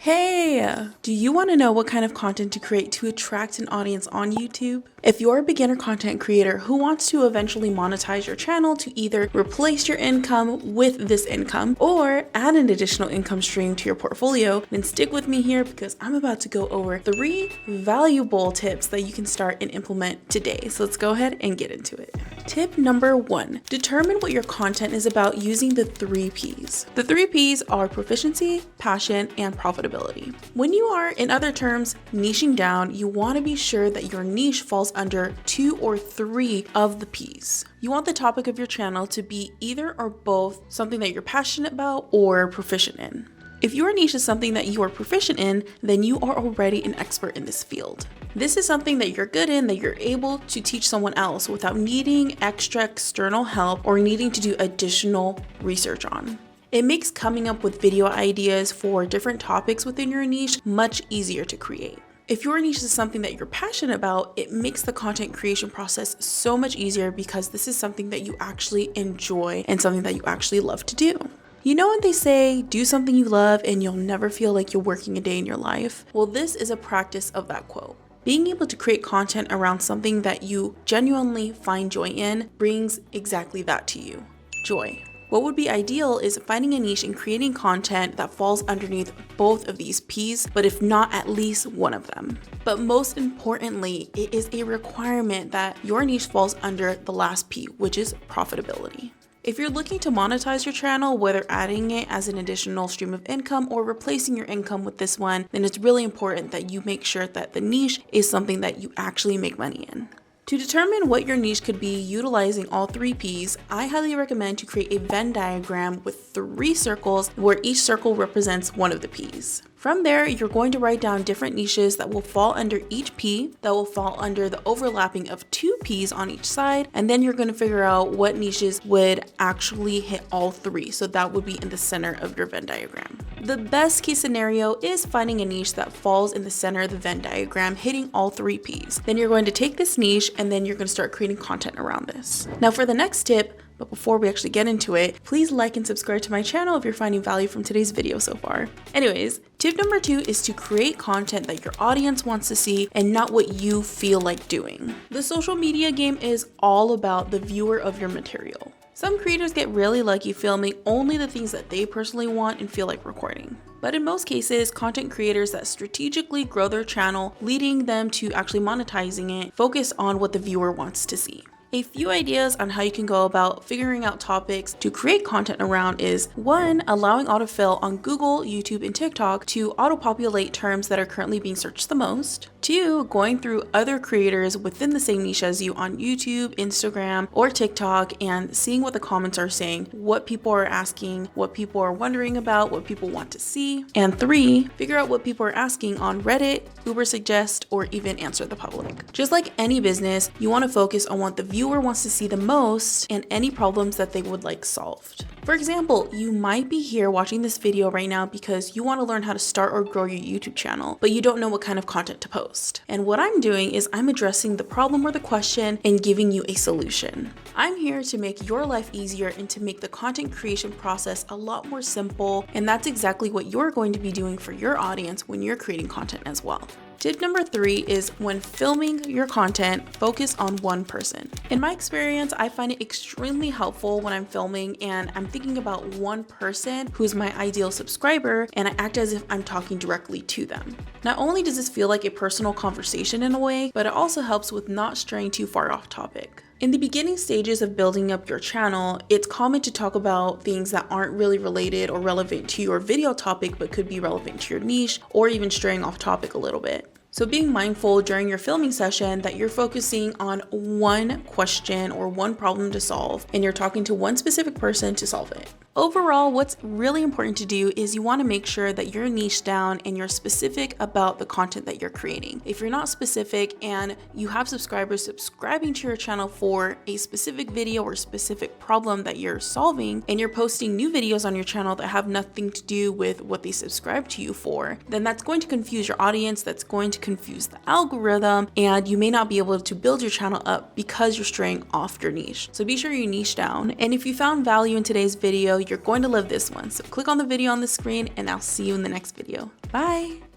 Hey, do you want to know what kind of content to create to attract an audience on YouTube? If you're a beginner content creator who wants to eventually monetize your channel to either replace your income with this income or add an additional income stream to your portfolio, then stick with me here because I'm about to go over 3 valuable tips that you can start and implement today. So let's go ahead and get into it. Tip number 1, determine what your content is about using the 3 Ps. The 3 Ps are proficiency, passion, and profitability. When you are, in other terms, niching down, you want to be sure that your niche falls under 2 or 3 of the Ps. You want the topic of your channel to be either or both something that you're passionate about or proficient in. If your niche is something that you are proficient in, then you are already an expert in this field. This is something that you're good in that you're able to teach someone else without needing extra external help or needing to do additional research on. It makes coming up with video ideas for different topics within your niche much easier to create. If your niche is something that you're passionate about, it makes the content creation process so much easier because this is something that you actually enjoy and something that you actually love to do. You know when they say, do something you love and you'll never feel like you're working a day in your life? Well, this is a practice of that quote. Being able to create content around something that you genuinely find joy in brings exactly that to you, joy. What would be ideal is finding a niche and creating content that falls underneath both of these Ps, but if not at least one of them. But most importantly, it is a requirement that your niche falls under the last P, which is profitability. If you're looking to monetize your channel, whether adding it as an additional stream of income or replacing your income with this one, then it's really important that you make sure that the niche is something that you actually make money in. To determine what your niche could be utilizing all 3 Ps, I highly recommend to create a Venn diagram with 3 circles where each circle represents one of the Ps. From there, you're going to write down different niches that will fall under each P, that will fall under the overlapping of 2 Ps on each side, and then you're going to figure out what niches would actually hit all 3, so that would be in the center of your Venn diagram. The best case scenario is finding a niche that falls in the center of the Venn diagram, hitting all 3 Ps. Then you're going to take this niche and then you're going to start creating content around this. Now for the next tip, but before we actually get into it, please like and subscribe to my channel if you're finding value from today's video so far. Anyways, tip number 2 is to create content that your audience wants to see and not what you feel like doing. The social media game is all about the viewer of your material. Some creators get really lucky filming only the things that they personally want and feel like recording. But in most cases, content creators that strategically grow their channel, leading them to actually monetizing it, focus on what the viewer wants to see. A few ideas on how you can go about figuring out topics to create content around is 1. Allowing autofill on Google, YouTube, and TikTok to auto-populate terms that are currently being searched the most. 2. Going through other creators within the same niche as you on YouTube, Instagram, or TikTok and seeing what the comments are saying, what people are asking, what people are wondering about, what people want to see. And 3. Figure out what people are asking on Reddit, Ubersuggest, or even Answer the Public. Just like any business, you want to focus on what the viewer wants to see the most and any problems that they would like solved. For example, you might be here watching this video right now because you want to learn how to start or grow your YouTube channel, but you don't know what kind of content to post. And what I'm doing is I'm addressing the problem or the question and giving you a solution. I'm here to make your life easier and to make the content creation process a lot more simple, and that's exactly what you're going to be doing for your audience when you're creating content as well. Tip number 3 is when filming your content, focus on one person. In my experience, I find it extremely helpful when I'm filming and I'm thinking about one person who's my ideal subscriber and I act as if I'm talking directly to them. Not only does this feel like a personal conversation in a way, but it also helps with not straying too far off topic. In the beginning stages of building up your channel, it's common to talk about things that aren't really related or relevant to your video topic but could be relevant to your niche or even straying off topic a little bit. So being mindful during your filming session that you're focusing on one question or one problem to solve and you're talking to one specific person to solve it. Overall, what's really important to do is you want to make sure that you're niche down and you're specific about the content that you're creating. If you're not specific and you have subscribers subscribing to your channel for a specific video or specific problem that you're solving and you're posting new videos on your channel that have nothing to do with what they subscribe to you for, then that's going to confuse your audience, that's going to confuse the algorithm, and you may not be able to build your channel up because you're straying off your niche. So be sure you niche down. And if you found value in today's video, you're going to love this one. So click on the video on the screen and I'll see you in the next video. Bye!